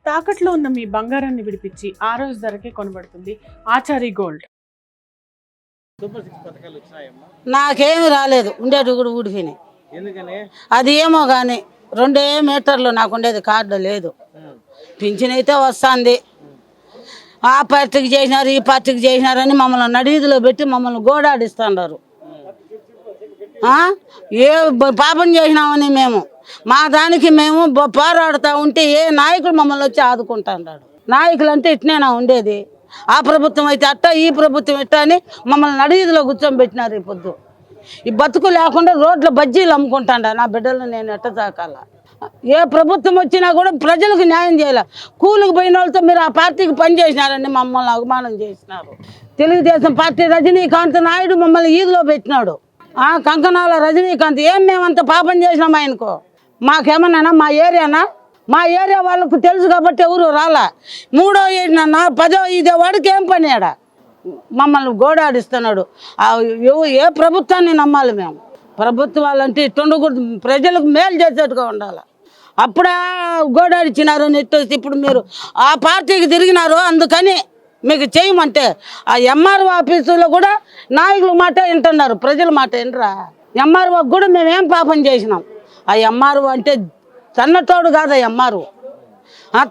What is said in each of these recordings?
తాకట్లో ఉన్న మీ బంగారాన్ని విడిపించి ఆ రోజు ధరకే కొనబడుతుంది ఆచారి గోల్డ్. నాకేమి రాలేదు, ఉండేటి కూడా ఊడిపోయినాయి. అది ఏమో కానీ 2 మీటర్లు నాకు ఉండేది, కార్డు లేదు. పింఛన్ అయితే వస్తుంది. ఆ పార్టీకి చేసినారు, ఈ పార్టీకి చేసినారని మమ్మల్ని నడీదిలో పెట్టి మమ్మల్ని గోడాడిస్తున్నారు. ఏ పాపం చేసినామని మేము మా దానికి మేము పోరాడుతూ ఉంటే ఏ నాయకుడు మమ్మల్ని వచ్చి ఆదుకుంటున్నాడు. నాయకులు అంటే ఇట్నేనా ఉండేది? ఆ ప్రభుత్వం అయితే అట్ట, ఈ ప్రభుత్వం ఇట్ట అని మమ్మల్ని నడీదిలో కూర్చొని ఈ పొద్దు. ఈ బతుకు లేకుండా రోడ్ల బజ్జీలు అమ్ముకుంటాండ నా బిడ్డలు నేను ఎట్ట తాకాల? ఏ ప్రభుత్వం వచ్చినా కూడా ప్రజలకు న్యాయం చేయాలి. కూలికి పోయిన వాళ్ళతో మీరు ఆ పార్టీకి పనిచేసినారని మమ్మల్ని అవమానం చేసినారు. తెలుగుదేశం పార్టీ రజనీకాంత్ నాయుడు మమ్మల్ని ఈదులో పెట్టినాడు. కంకణాల రజనీకాంత్ ఏం మేమంత పాపం చేసినాం ఆయనకు? మాకేమన్నా మా ఏరియానా? మా ఏరియా వాళ్ళకు తెలుసు కాబట్టి ఎవరు రాలా. 3వ ఏడినన్నా 10వ ఇదే వాడికి ఏం పని ఆడ? మమ్మల్ని గోడాడిస్తున్నాడు. ఏ ప్రభుత్వాన్ని నమ్మాలి మేము? ప్రభుత్వాలంటే ఇట్టుండకూడదు, ప్రజలకు మేలు చేసేట్టుగా ఉండాలి. అప్పుడే గోడాడిచ్చినారు నెట్టేసి ఇప్పుడు మీరు ఆ పార్టీకి తిరిగినారు, అందుకని మీకు చేయమంటే ఆ ఎంఆర్ఓ ఆఫీసులో కూడా నాయకుల మాట వింటున్నారు, ప్రజల మాట వినరా? ఎంఆర్ఓకి కూడా మేమేం పాపం చేసినాం? ఆ ఎంఆర్ఓ అంటే సన్నటోడు కాదు. ఎంఆర్ఓ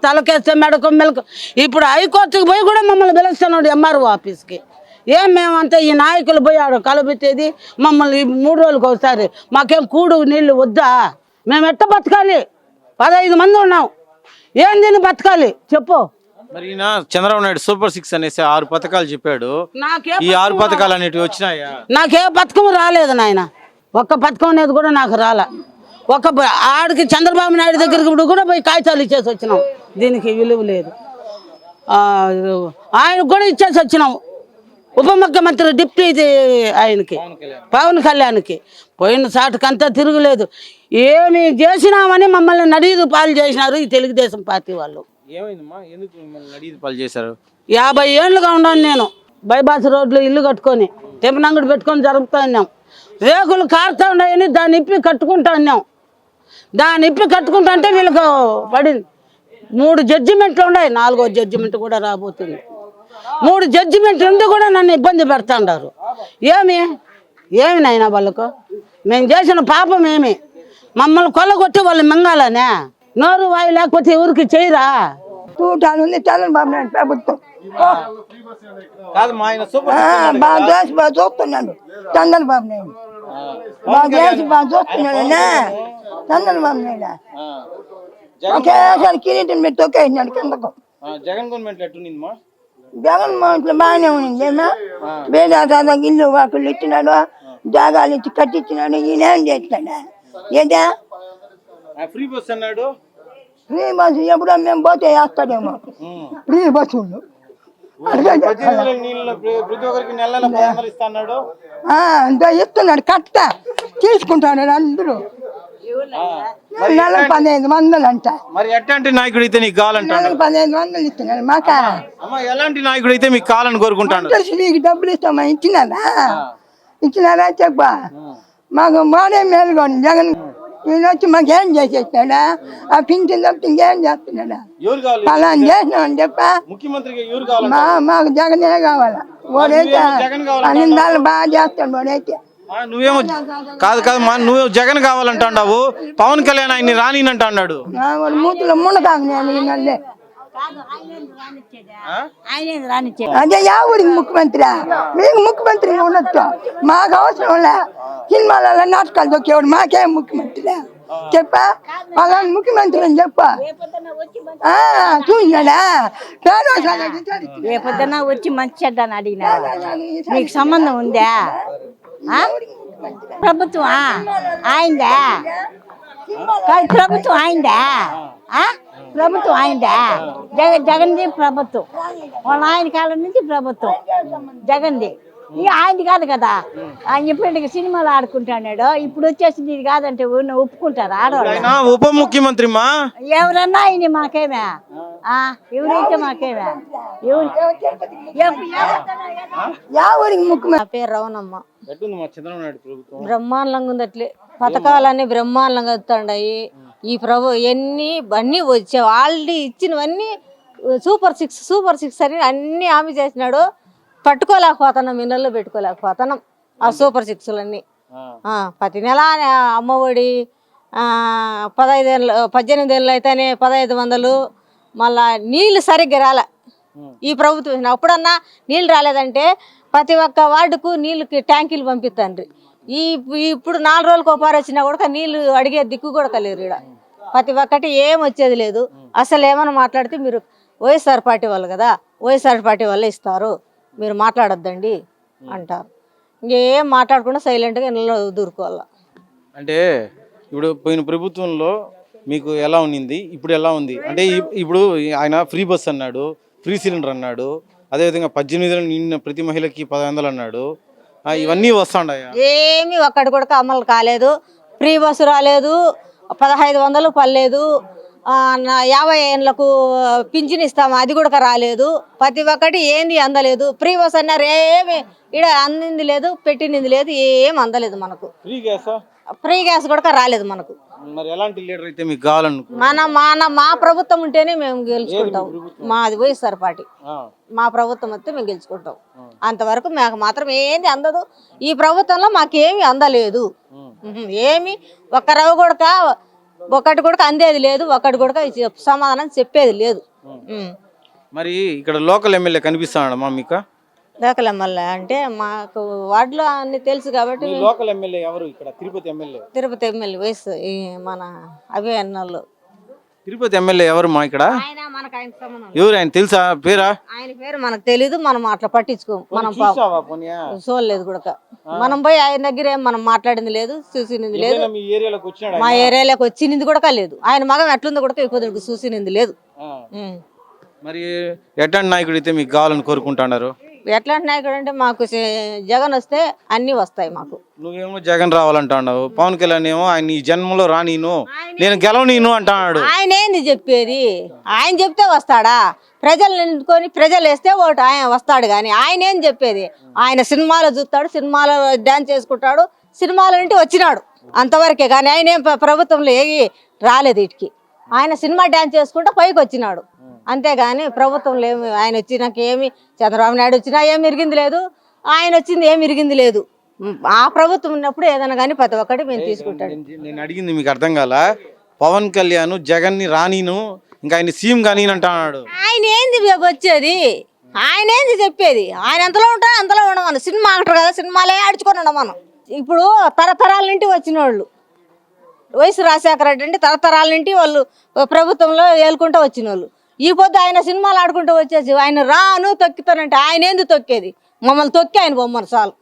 తలకేస్తే మెడకు మెలకు. ఇప్పుడు హైకోర్టుకి పోయి కూడా మమ్మల్ని పిలుస్తున్నాడు ఎంఆర్ఓ ఆఫీస్కి. ఏం మేమంతా ఈ నాయకులు పోయి ఆడ కలబెట్టేది మమ్మల్ని 3 రోజులకు ఒకసారి. మాకేం కూడు నీళ్ళు వద్దా? మేము ఎట్ట బతకాలి? 15 మంది ఉన్నాం, ఏం తిని బతకాలి చెప్పు? మరి చంద్రబాబు నాయుడు సూపర్ 6 అనేసి 6 పథకాలు చెప్పాడు. ఈ 6 పథకాలు అనేటివి వచ్చినాయా? నాకే పథకం రాలేదు నాయన. ఒక్క పథకం అనేది కూడా నాకు రాలా. ఆడికి చంద్రబాబు నాయుడు దగ్గరికి కూడా పోయి కాగితాలు ఇచ్చేసి వచ్చినాం. దీనికి విలువ లేదు. ఆయనకు కూడా ఇచ్చేసి వచ్చినాం. ఉప ముఖ్యమంత్రి డిప్యూటీ ఆయనకి పవన్ కళ్యాణ్కి పోయిన సాటుకంతా తిరుగులేదు. ఏమి చేసినామని మమ్మల్ని నడీదు పాలు చేసినారు ఈ తెలుగుదేశం పార్టీ వాళ్ళు. 50 ఏళ్ళుగా ఉన్నాను నేను. బైపాస్ రోడ్లో ఇల్లు కట్టుకొని టిఫిన్ అంగడి పెట్టుకొని జరుపుతూ ఉన్నాం. రేకులు కారుతూ ఉన్నాయని దాన్ని ఇప్పి కట్టుకుంటా ఉన్నాం. దాన్ని ఇప్పి కట్టుకుంటా అంటే వీళ్ళకు పడింది. 3 జడ్జిమెంట్లు ఉన్నాయి, 4వ జడ్జిమెంట్ కూడా రాబోతుంది. 3 జడ్జిమెంట్ ఉండి కూడా నన్ను ఇబ్బంది పెడతాండారు. ఏమి నైనా వాళ్ళకు మేము చేసిన పాపం ఏమి? మమ్మల్ని కొల్లగొట్టి వాళ్ళు మింగాలనే? నోరు వాయి లేకపోతే ఎవరికి చేయరా? చూడాలి చంద్రబాబు నాయుడు ప్రభుత్వం బాగా చూస్తున్నాడు. చంద్రబాబు నాయుడు బాగా చూస్తున్నాడు. చంద్రబాబు నాయుడు ఒకేసారి కిరీటం పెట్టి ఒకేసినాడు కిందకు. జగన్ గవర్నమెంట్ బాగానే ఉంది. వేదాదాదా ఇల్లు వాకులు ఇచ్చినాడు, జాగాలు ఇచ్చి కట్టించినాడు. ఈయన ఏం చేస్తున్నాడా? ఏదా ఫ్రీ బస్సు ఎప్పుడో మేము పోతే వేస్తాడేమో. ఫ్రీ బస్సు ఇస్తున్నాడు, కట్ట తీసుకుంటాడు అందరూ. నెలకు 1500 అంట. మరి ఎట్లాంటి నాయకుడు అయితే నీకు కావాలంటే? నెలకు 1500 ఇస్తున్నాడు. మాకా ఎలాంటి నాయకుడు అయితే మీకు కావాలని కోరుకుంటాను? నీకు డబ్బులు ఇస్తామా? ఇచ్చినారా చెప్పా? మాకు మాడే మేలుగా ఉంది. జగన్ ఈయన వచ్చి మాకేం చేసేస్తాడా? ఆ పింఛన్ తప్పితే ఇంకేం చేస్తున్నాడా? అలా చేసినామని చెప్పా. మాకు జగనే కావాలా. వాడైతే 12 బాగా చేస్తాడు. వాడైతే నువ్వేమో కాదు నువ్వు జగన్ కావాలంటావు. పవన్ కళ్యాణ్ ఆయన్ని రానినంట అన్నాడు. వాడు మూతులో మునకాకు నేను అదే ఊరికి ముఖ్యమంత్రి. మీకు ముఖ్యమంత్రి ఉండొచ్చు, మాకు అవసరం లే. సినిమాలలో నాటకాలు దొక్కేవాడు మాకేం ముఖ్యమంత్రి చెప్పా? మాకు ముఖ్యమంత్రి అని చెప్పా. చూసినాడా? ఏ పొద్దున వచ్చి మంచి చెడ్డని అడిగినా మీకు సంబంధం ఉందా? ప్రభుత్వం ఆయిందా? ప్రభుత్వం ఆయిందా? ప్రభుత్వం ఆయిందా? జగన్ది ప్రభుత్వం. వాళ్ళ ఆయన కాలం నుంచి ప్రభుత్వం జగన్ది. ఇక ఆయనది కాదు కదా. ఆయన చెప్పినట్టుగా సినిమాలు ఆడుకుంటాడు. ఇప్పుడు వచ్చేసింది ఇది కాదంటే ఒప్పుకుంటారు ఆడవాళ్ళు. ఉప ముఖ్యమంత్రి ఎవరన్నా ఆయన మాకేమే, ఎవరైతే మాకేమే. నా పేరు రవణమ్మ. చంద్రబాబు నాయుడు ప్రభుత్వం బ్రహ్మాండంగా ఉంది. అట్లే పథకాలన్నీ బ్రహ్మాండంగా వస్తుండయి. ఈ అన్నీ వచ్చే ఆల్రెడీ ఇచ్చినవన్నీ సూపర్ సిక్స్ అని అన్నీ హామీ చేసినాడు. పట్టుకోలేకపోతున్నాం, ఇళ్ళల్లో పెట్టుకోలేకపోతున్నాం ఆ సూపర్ సిక్స్లన్నీ. ప్రతి నెల అమ్మఒడి 18 ఏళ్ళు అయితేనే 1500. మళ్ళా నీళ్ళు సరిగ్గా రాలే ఈ ప్రభుత్వం. అప్పుడన్నా నీళ్ళు రాలేదంటే ప్రతి ఒక్క వార్డుకు నీళ్ళకి ట్యాంకీలు పంపిస్తాండ్రి. ఇప్పుడు 4 రోజులకు ఒకసారి వచ్చినా కూడా నీళ్ళు అడిగే దిక్కు కూడా కలిరు. ఇక్కడ ప్రతి ఒక్కటి ఏం వచ్చేది లేదు. అసలు ఏమైనా మాట్లాడితే మీరు వైఎస్ఆర్ పార్టీ వాళ్ళు కదా, వైఎస్ఆర్ పార్టీ వాళ్ళే ఇస్తారు, మీరు మాట్లాడొద్దండి అంటారు. ఇంకేం మాట్లాడకుండా సైలెంట్గా ఇళ్ళలో దూరుకోవాలి. అంటే ఇప్పుడు పోయిన ప్రభుత్వంలో మీకు ఎలా ఉన్నింది, ఇప్పుడు ఎలా ఉంది? అంటే ఇప్పుడు ఆయన ఫ్రీ బస్ అన్నాడు, ఫ్రీ సిలిండర్ అన్నాడు, అదేవిధంగా 18 నిన్న ప్రతి మహిళకి 1500 అన్నాడు. ఇవన్నీ వస్తాండాయా? ఏమి ఒక్కటి కూడా అమలు కాలేదు. ఫ్రీ బస్సు రాలేదు, 1500 పర్లేదు, 50 ఏళ్ళకు పింఛన్ ఇస్తాము అది కూడా రాలేదు. ప్రతి ఒక్కటి ఏంది అందలేదు. ఫ్రీ బస్ అన్నారు, ఏమి ఇక్కడ అందింది లేదు, పెట్టింది లేదు, ఏం అందలేదు మనకు. ఫ్రీ గ్యాస్ కూడా రాలేదు మనకు. మరి ఎలాంటి లీడర్ అయితే మీకు కావాలనుకో? మా ప్రభుత్వం ఉంటేనే మేము గెలుచుకుంటాం. మాది వైఎస్ఆర్ పార్టీ, మా ప్రభుత్వం వస్తే మేము గెలుచుకుంటాం. అంతవరకు మాకు మాత్రం ఏంది అందదు. ఈ ప్రభుత్వంలో మాకేమి అందలేదు. ఏమి ఒక్క రవ్వ కూడా ఒకటి కూడా అందేది లేదు, ఒకటి కూడా సమాధానం చెప్పేది లేదు. మరి ఇక్కడ లోకల్ ఎమ్మెల్యే కనిపిస్తాడమ్మా మీకు? లోకల్ ఎమ్మెల్యే అంటే మాకు వార్డులో అన్ని తెలుసు కాబట్టి. లోకల్ ఎమ్మెల్యే ఎవరు ఇక్కడ? తిరుపతి ఎమ్మెల్యే వయసు మన అభియానాలు. తిరుపతి ఎమ్మెల్యే ఎవరు మా ఇక్కడ? ఎవరు ఆయన తెలుసా? పేరా? ఆయన పేరు మనకు తెలీదు, మనం అట్లా పట్టించుకోము. మనం చూడలేదు కూడా. మనం పోయి ఆయన దగ్గర మనం మాట్లాడింది లేదు, చూసినది లేదు. మా ఏరియాలోకి వచ్చినది కూడా లేదు. ఆయన మగం ఎట్లుందో కూడా ఇప్పుడు చూసినది లేదు. మరి ఎట్లాంటి నాయకుడు అయితే మీకు కావాలని కోరుకుంటున్నారు? ఎట్లాంటి నాయకుడు అంటే మాకు జగన్ వస్తే అన్ని వస్తాయి మాకు. నువ్వేమో జగన్ రావాలంటున్నావు, పవన్ కళ్యాణ్ ఏమో ఆయన ఈ జన్మలో రానీను, నేను గెలవనీను అంటున్నాడు. ఆయన ఏంది చెప్పేది? ఆయన చెప్తే వస్తాడా? ప్రజలు ఎన్నుకొని ప్రజలు వేస్తే ఓటు ఆయన వస్తాడు. కానీ ఆయన ఏం చెప్పేది? ఆయన సినిమాలో చూస్తాడు, సినిమాలో డాన్స్ చేసుకుంటాడు, సినిమాల నుండి వచ్చినాడు అంతవరకే. కానీ ఆయన ఏం ప్రభుత్వంలో ఏవి రాలేదు. ఇటుకి ఆయన సినిమా డాన్స్ చేసుకుంటూ పైకి వచ్చినాడు అంతేగాని ప్రభుత్వంలో ఏమి ఆయన వచ్చినాక ఏమి చంద్రబాబు నాయుడు వచ్చినా ఏమి ఇరిగింది లేదు, ఆయన వచ్చింది ఏమి ఇరిగింది లేదు. ఆ ప్రభుత్వం ఉన్నప్పుడు ఏదైనా కానీ ప్రతి ఒక్కటి మేము తీసుకుంటాడు. నేను అడిగింది మీకు అర్థం కాల? పవన్ కళ్యాణ్ జగన్ ని రానీను, ఇంకా ఆయన సీఎం కానీ అంటున్నాడు. ఆయన ఏంది వచ్చేది? ఆయన ఏంది చెప్పేది? ఆయన ఎంతలో ఉంటాడు అంతలో ఉండమను. సినిమా యాక్టర్ కదా, సినిమాలే ఆడుచుకొని ఉండమను. ఇప్పుడు తరతరాల నుండి వచ్చిన వాళ్ళు వైఎస్ రాజశేఖర రెడ్డి అంటే తరతరాల నుండి వాళ్ళు ప్రభుత్వంలో ఏలుకుంటూ వచ్చిన వాళ్ళు. ఈ పొద్దు ఆయన సినిమాలు ఆడుకుంటూ వచ్చేసి ఆయన రాను తొక్కుతానంటే ఆయన ఏంది తొక్కేది? మమ్మల్ని తొక్కి ఆయన బొమ్మను చాలు.